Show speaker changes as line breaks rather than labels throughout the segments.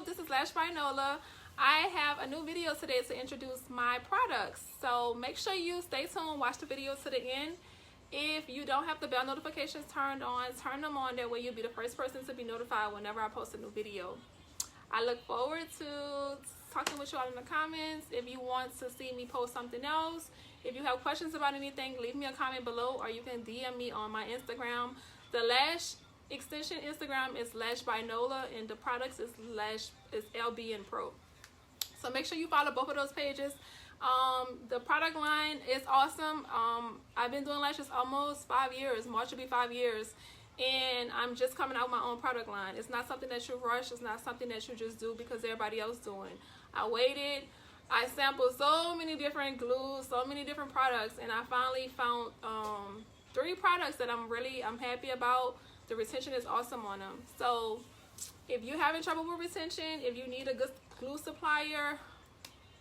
This is Lash I have a new video today to introduce my products, so make sure you stay tuned, watch the video to the end. If you don't have the bell notifications turned on, turn them on. That way you'll be the first person to be notified whenever I post a new video. I look forward to talking with you all in the comments. If you want to see me post something else, if you have questions about anything, leave me a comment below, or you can DM me on my Instagram. The Lash extension Instagram is Lash by Nola, and the products is LB and Pro. So make sure you follow both of those pages. The product line is awesome. I've been doing lashes almost 5 years. March will be 5 years, and I'm just coming out with my own product line. It's not something that you rush. It's not something that you just do because everybody else doing. I waited. I sampled so many different glues, so many different products, and I finally found 3 products that I'm happy about. The retention is awesome on them. So if you're having trouble with retention, if you need a good glue supplier,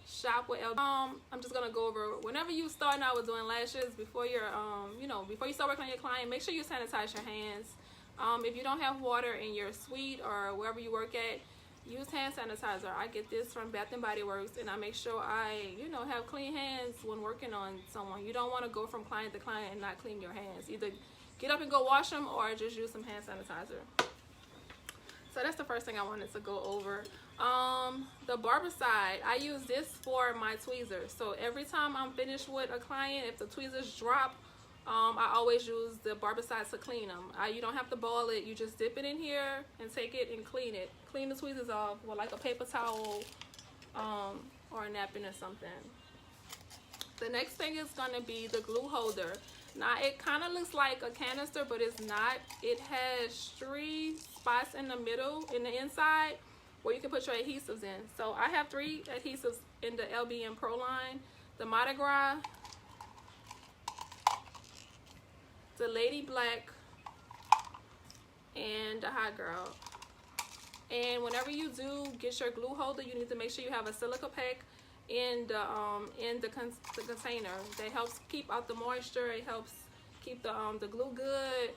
shop with LB. I'm just gonna go over, whenever you starting out with doing lashes, before you're before you start working on your client, make sure you sanitize your hands. If you don't have water in your suite or wherever you work at, use hand sanitizer. I get this from Bath and Body Works, and I make sure I have clean hands when working on someone. You don't want to go from client to client and not clean your hands. Either get up and go wash them, or just use some hand sanitizer. So that's the first thing I wanted to go over. The Barbicide, I use this for my tweezers. So every time I'm finished with a client, if the tweezers drop, I always use the Barbicide to clean them. You don't have to boil it. You just dip it in here and take it and clean it. Clean the tweezers off with like a paper towel or a napkin or something. The next thing is going to be the glue holder. Now it kind of looks like a canister, but it's not. It has 3 spots in the middle, in the inside, where you can put your adhesives in. So I have 3 adhesives in the LB and Pro line: the Mardi Gras, the Lady Black, and the Hot Girl. And whenever you do get your glue holder, you need to make sure you have a silica pack in the container. That helps keep out the moisture. It helps keep the glue good.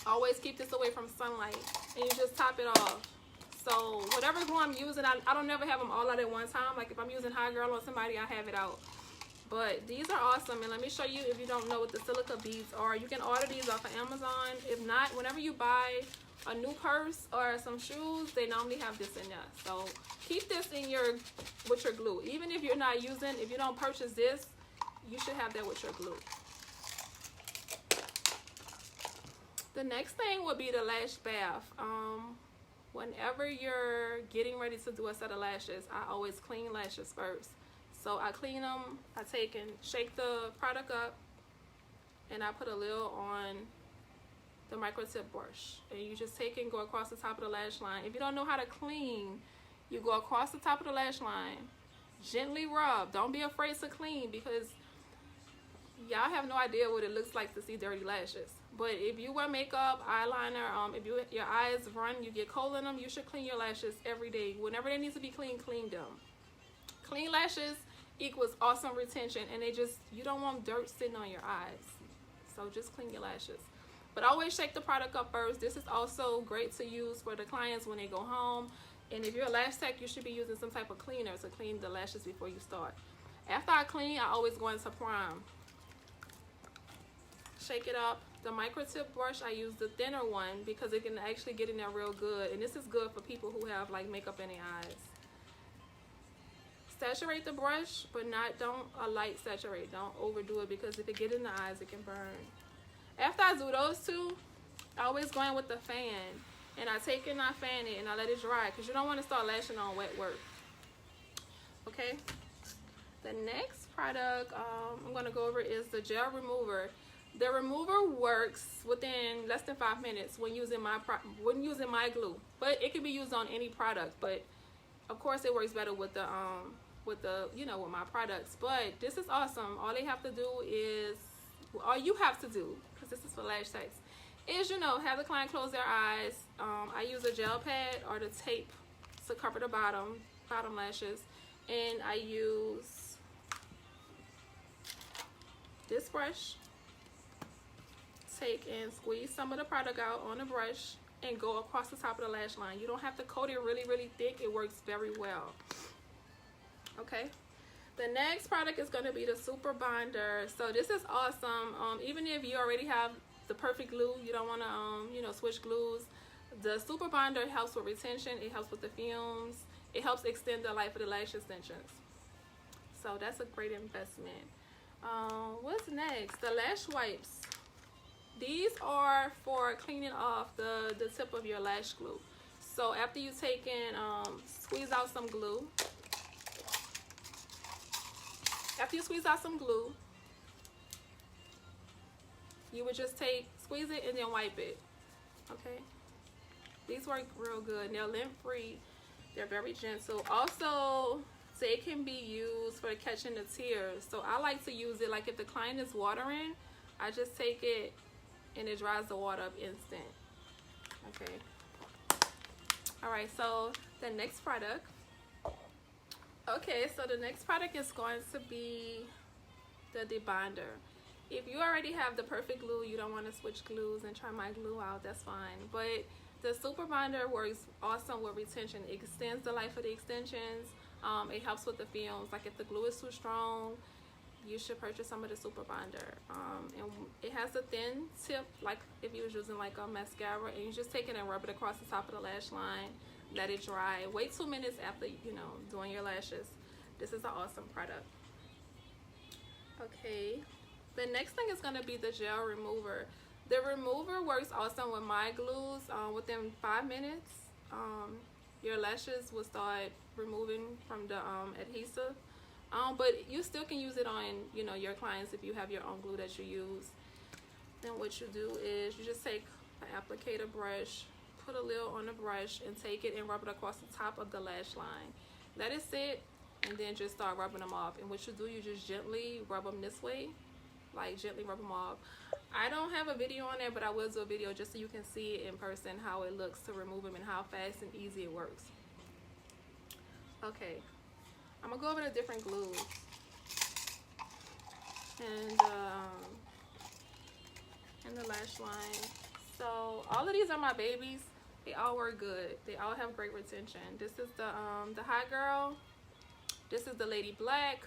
Always keep this away from sunlight, and you just top it off. So whatever glue I'm using, I don't never have them all out at one time. Like if I'm using Hot Girl on somebody, I have it out. But these are awesome, and let me show you, if you don't know what the silica beads are, you can order these off of Amazon. If not, whenever you buy a new purse or some shoes, they normally have this in there. So keep this in with your glue. Even if you're not using, if you don't purchase this, you should have that with your glue. The next thing would be the lash bath. Whenever you're getting ready to do a set of lashes, I always clean lashes first. So I clean them, I take and shake the product up, and I put a lid on the micro tip brush, and you just take and go across the top of the lash line. If you don't know how to clean, you go across the top of the lash line, gently rub. Don't be afraid to clean, because y'all have no idea what it looks like to see dirty lashes. But if you wear makeup, eyeliner, if your eyes run, you get cold in them, you should clean your lashes every day. Whenever they need to be clean, clean them. Clean lashes equals awesome retention, and you don't want dirt sitting on your eyes. So just clean your lashes. But always shake the product up first. This is also great to use for the clients when they go home. And if you're a lash tech, you should be using some type of cleaner to clean the lashes before you start. After I clean, I always go into prime. Shake it up. The micro tip brush, I use the thinner one because it can actually get in there real good. And this is good for people who have like makeup in their eyes. Saturate the brush, but don't a light saturate. Don't overdo it, because if it gets in the eyes, it can burn. After I do those 2, I always go in with the fan, and I take it and I fan it and I let it dry, because you don't want to start lashing on wet work. Okay. The next product I'm going to go over is the gel remover. The remover works within less than 5 minutes when using my glue, but it can be used on any product. But of course, it works better with with my products. But this is awesome. All you have to do, because this is for lash techs, is, you know, have the client close their eyes. I use a gel pad or the tape to cover the bottom lashes, and I use this brush. Take and squeeze some of the product out on the brush and go across the top of the lash line. You don't have to coat it really thick. It works very well. Okay, the next product is going to be the super bonder. So this is awesome. Even if you already have the perfect glue, you don't want to you know, switch glues, the super bonder helps with retention. It helps with the fumes. It helps extend the life of the lash extensions. So that's a great investment. What's next? The lash wipes. These are for cleaning off the tip of your lash glue. So after you take and squeeze out some glue, you would just squeeze it and then wipe it. Okay, these work real good. They're lint free. They're very gentle. Also, they can be used for catching the tears. So I like to use it like if the client is watering, I just take it and it dries the water up instant. Okay. All right, so the next product. Okay, so the next product is going to be the debonder. If you already have the perfect glue, you don't want to switch glues and try my glue out, that's fine. But the super bonder works awesome with retention. It extends the life of the extensions. It helps with the fumes. Like if the glue is too strong, you should purchase some of the super bonder. And it has a thin tip, like if you was using like a mascara, and you just take it and rub it across the top of the lash line. Let it dry. Wait 2 minutes after, you know, doing your lashes. This is an awesome product. Okay, the next thing is going to be the gel remover. The remover works awesome with my glues. Within 5 minutes, your lashes will start removing from the adhesive. But you still can use it on, you know, your clients if you have your own glue that you use. Then what you do is you just take an applicator brush, put a lid on the brush, and take it and rub it across the top of the lash line. Let it sit, and then just start rubbing them off. And what you do, you just gently rub them this way, like gently rub them off. I don't have a video on there, but I will do a video just so you can see it in person, how it looks to remove them and how fast and easy it works. Okay, I'm gonna go over the different glues. And the lash line. So all of these are my babies. They all work good. They all have great retention. This is the Hot Girl. This is the Lady Black.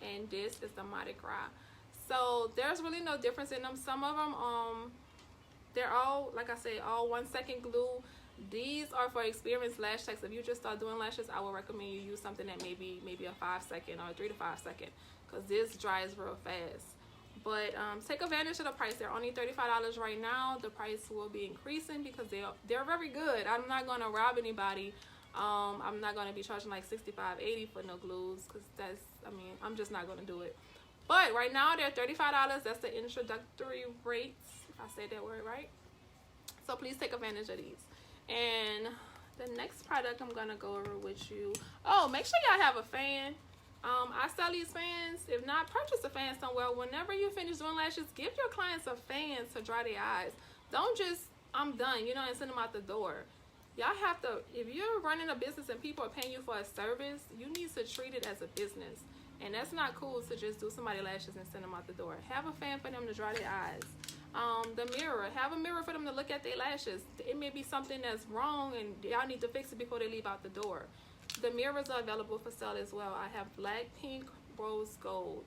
And this is the Mardi Gras. So there's really no difference in them. Some of them, they're all, like I say, all 1 second glue. These are for experienced lash techs. If you just start doing lashes, I would recommend you use something that maybe a 5 second or 3 to 5 second, because this dries real fast. But take advantage of the price. They're only $35 right now. The price will be increasing because they're very good. I'm not going to rob anybody. I'm not going to be charging like $65, $80 for no glues, because I'm just not going to do it. But right now they're $35. That's the introductory rates, if I say that word right. So please take advantage of these. And the next product I'm going to go over with you. Oh, make sure y'all have a fan. I sell these fans. If not, purchase a fan somewhere. Whenever you finish doing lashes, give your clients a fan to dry their eyes. Don't just, I'm done, you know, and send them out the door. Y'all have to, if you're running a business and people are paying you for a service, you need to treat it as a business. And that's not cool to just do somebody's lashes and send them out the door. Have a fan for them to dry their eyes. The mirror, have a mirror for them to look at their lashes. It may be something that's wrong and y'all need to fix it before they leave out the door. The mirrors are available for sale as well. I have black, pink, rose gold.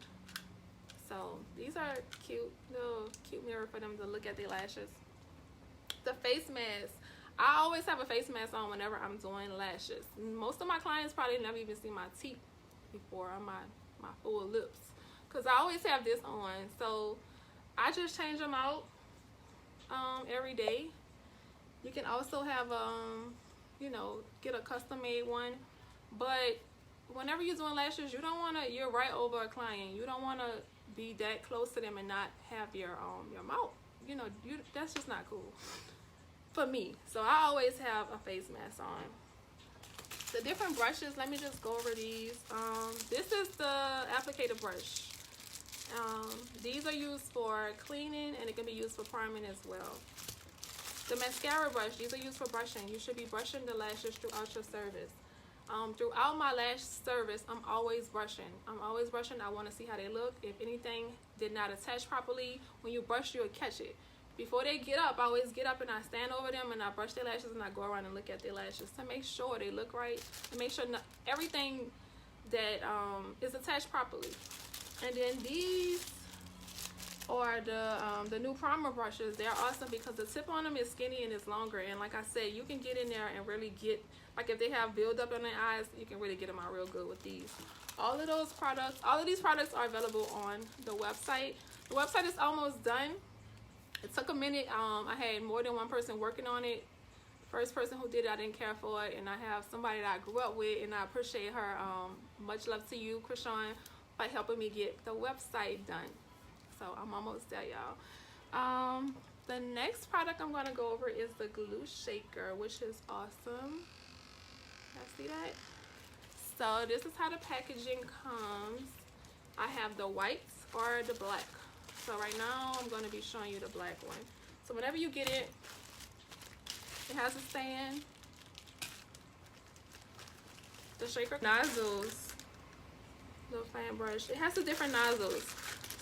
So these are cute, little cute mirror for them to look at their lashes. The face mask. I always have a face mask on whenever I'm doing lashes. Most of my clients probably never even seen my teeth before, or my full lips, because I always have this on. So I just change them out every day. You can also have you know, get a custom made one. But whenever you're doing lashes, you don't want to, you're right over a client. You don't want to be that close to them and not have your mouth. You know, that's just not cool for me. So I always have a face mask on. The different brushes, let me just go over these. This is the applicator brush. These are used for cleaning, and it can be used for priming as well. The mascara brush, these are used for brushing. You should be brushing the lashes throughout your service. Throughout my lash service, I'm always brushing. I want to see how they look. If anything did not attach properly, when you brush, you'll catch it. Before they get up, I always get up and I stand over them and I brush their lashes and I go around and look at their lashes to make sure they look right, to make sure everything that is attached properly. And then these are the new primer brushes. They're awesome because the tip on them is skinny and it's longer. And like I said, you can get in there and really get, like if they have buildup on their eyes, you can really get them out real good with these. All of these products are available on the website. The website is almost done. It took a minute. I had more than one person working on it. First person who did it, I didn't care for it. And I have somebody that I grew up with, and I appreciate her. Much love to you, Krishan, by helping me get the website done. So I'm almost there, y'all. The next product I'm going to go over is the glue shaker, which is awesome. Y'all see that? So this is how the packaging comes. I have the white or the black. So right now I'm going to be showing you the black one. So whenever you get it, it has a stand. The shaker nozzles, little fan brush. It has the different nozzles.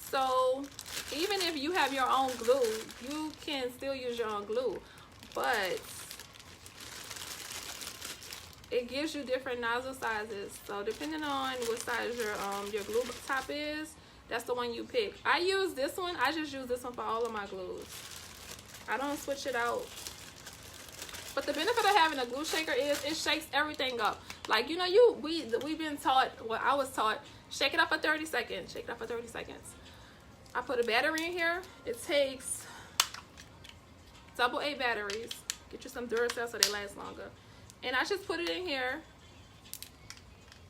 So even if you have your own glue, you can still use your own glue, but it gives you different nozzle sizes. So depending on what size your glue top is, that's the one you pick. I use this one. I just use this one for all of my glues. I don't switch it out. But the benefit of having a glue shaker is it shakes everything up. Like, you know, we've been taught, well, I was taught, shake it up for 30 seconds. Shake it up for 30 seconds. I put a battery in here. It takes AA batteries. Get you some Duracell so they last longer. And I just put it in here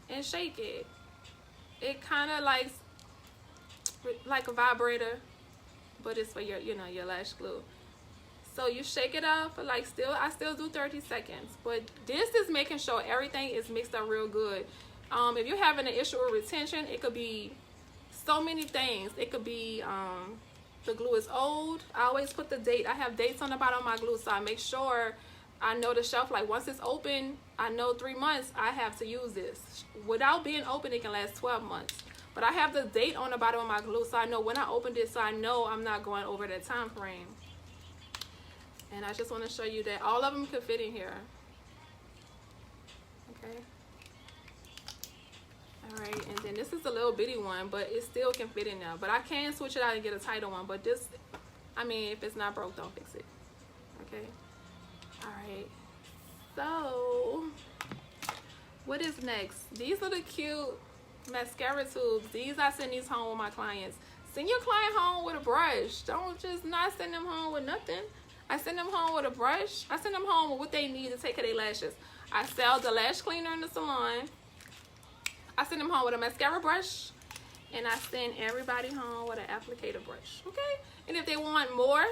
and shake it. It kind of like a vibrator, but it's for your, you know, your lash glue. So you shake it up for like I still do 30 seconds. But this is making sure everything is mixed up real good. If you're having an issue with retention, it could be so many things. It could be the glue is old. I always put the date. I have dates on the bottom of my glue, so I make sure I know the shelf. Like once it's open, I know 3 months I have to use this. Without being open, it can last 12 months. But I have the date on the bottom of my glue, so I know when I opened it, so I know I'm not going over that time frame. And I just want to show you that all of them could fit in here. Okay. Alright, and then this is a little bitty one, but it still can fit in there. But I can switch it out and get a tighter one. But this, I mean, if it's not broke, don't fix it. Okay. Alright. So, what is next? These are the cute mascara tubes. I send these home with my clients. Send your client home with a brush. Don't just not send them home with nothing. I send them home with a brush. I send them home with what they need to take care of their lashes. I sell the lash cleaner in the salon. I send them home with a mascara brush. And I send everybody home with an applicator brush. Okay? And if they want more,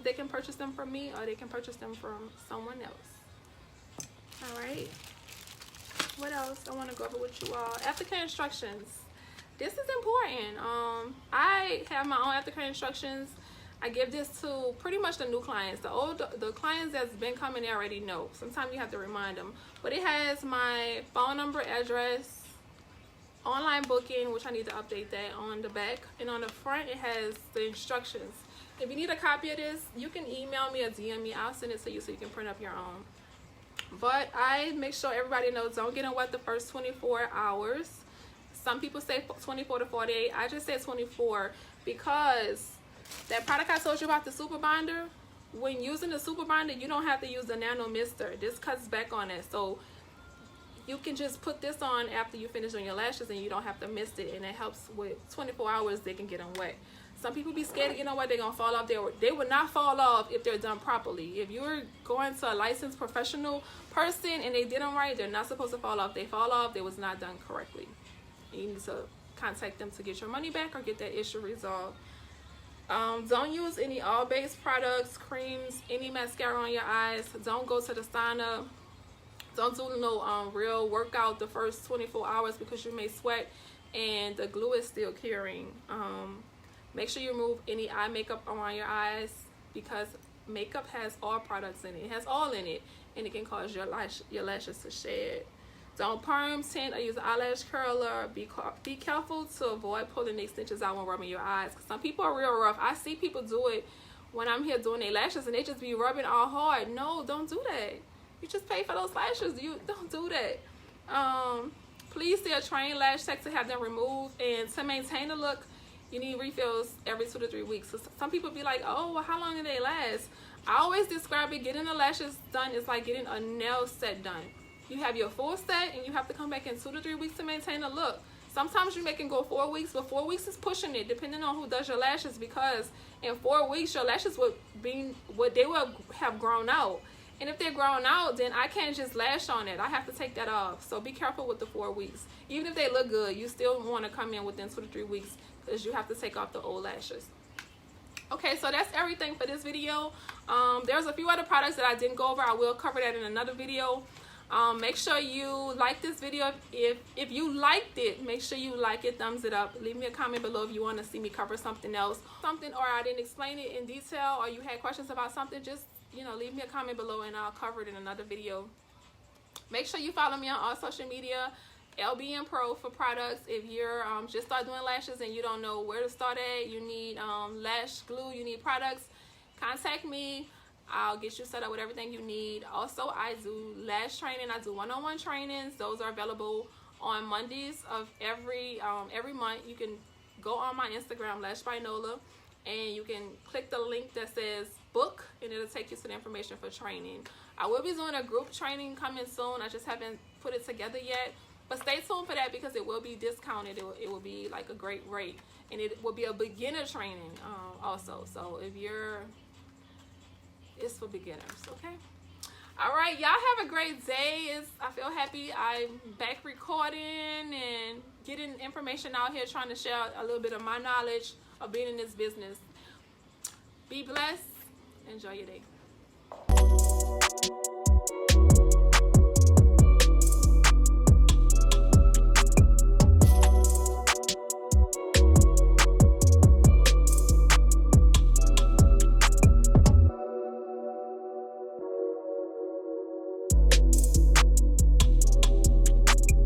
they can purchase them from me or they can purchase them from someone else. Alright. What else I want to go over with you all? Aftercare instructions. This is important. I have my own aftercare instructions. I give this to pretty much the new clients. The clients that's been coming, they already know. Sometimes you have to remind them. But it has my phone number, address, online booking, which I need to update that on the back. And on the front, it has the instructions. If you need a copy of this, you can email me or DM me. I'll send it to you so you can print up your own. But I make sure everybody knows, don't get in wet the first 24 hours. Some people say 24 to 48. I just say 24 because that product I told you about, the super binder, when using the super binder, you don't have to use the nano mister. This cuts back on it. So you can just put this on after you finish on your lashes and you don't have to mist it. And it helps with 24 hours, they can get them wet. Some people be scared, you know what, they're going to fall off. They would not fall off if they're done properly. If you're going to a licensed professional person and they did them right, they're not supposed to fall off. They fall off, they was not done correctly. You need to contact them to get your money back or get that issue resolved. Don't use any oil-based products, creams, any mascara on your eyes. Don't go to the sauna. Don't do no real workout the first 24 hours because you may sweat and the glue is still curing. Make sure you remove any eye makeup around your eyes, because makeup has all products in it. It has all in it, and it can cause your lashes to shed. Don't perm, tint, or use an eyelash curler. Be careful to avoid pulling the extensions out when rubbing your eyes, because some people are real rough. I see people do it when I'm here doing their lashes, and they just be rubbing all hard. No, don't do that. You just pay for those lashes. You don't do that. Please see a trained lash tech to have them removed. And to maintain the look, you need refills every 2 to 3 weeks. So some people be like, oh, well, how long do they last? I always describe it, getting the lashes done is like getting a nail set done. You have your full set, and you have to come back in 2 to 3 weeks to maintain the look. Sometimes you make it go 4 weeks, but 4 weeks is pushing it, depending on who does your lashes, because in 4 weeks your lashes would have grown out. And if they're grown out, then I can't just lash on it. I have to take that off. So be careful with the 4 weeks. Even if they look good, you still want to come in within 2 to 3 weeks, because you have to take off the old lashes. Okay, so that's everything for this video. There's a few other products that I didn't go over. I will cover that in another video. Make sure you like this video. If you liked it, make sure you like it, thumbs it up. Leave me a comment below if you want to see me cover something else, or I didn't explain it in detail, or you had questions about something. Just, you know, leave me a comment below and I'll cover it in another video. Make sure you follow me on all social media, LBN Pro for products. If you're just start doing lashes and you don't know where to start at, you need lash glue, you need products, contact me. I'll get you set up with everything you need. Also, I do lash training. I do one-on-one trainings. Those are available on Mondays of every month. You can go on my Instagram, Lash by Nola, and you can click the link that says book, and it'll take you to the information for training. I will be doing a group training coming soon. I just haven't put it together yet, but stay tuned for that, because it will be discounted. It will be like a great rate, and it will be a beginner training also. So if you're, it's for beginners. Okay, all right, y'all have a great day. I feel happy I'm back recording and getting information out here, trying to share a little bit of my knowledge of being in this business. Be blessed. Enjoy your day.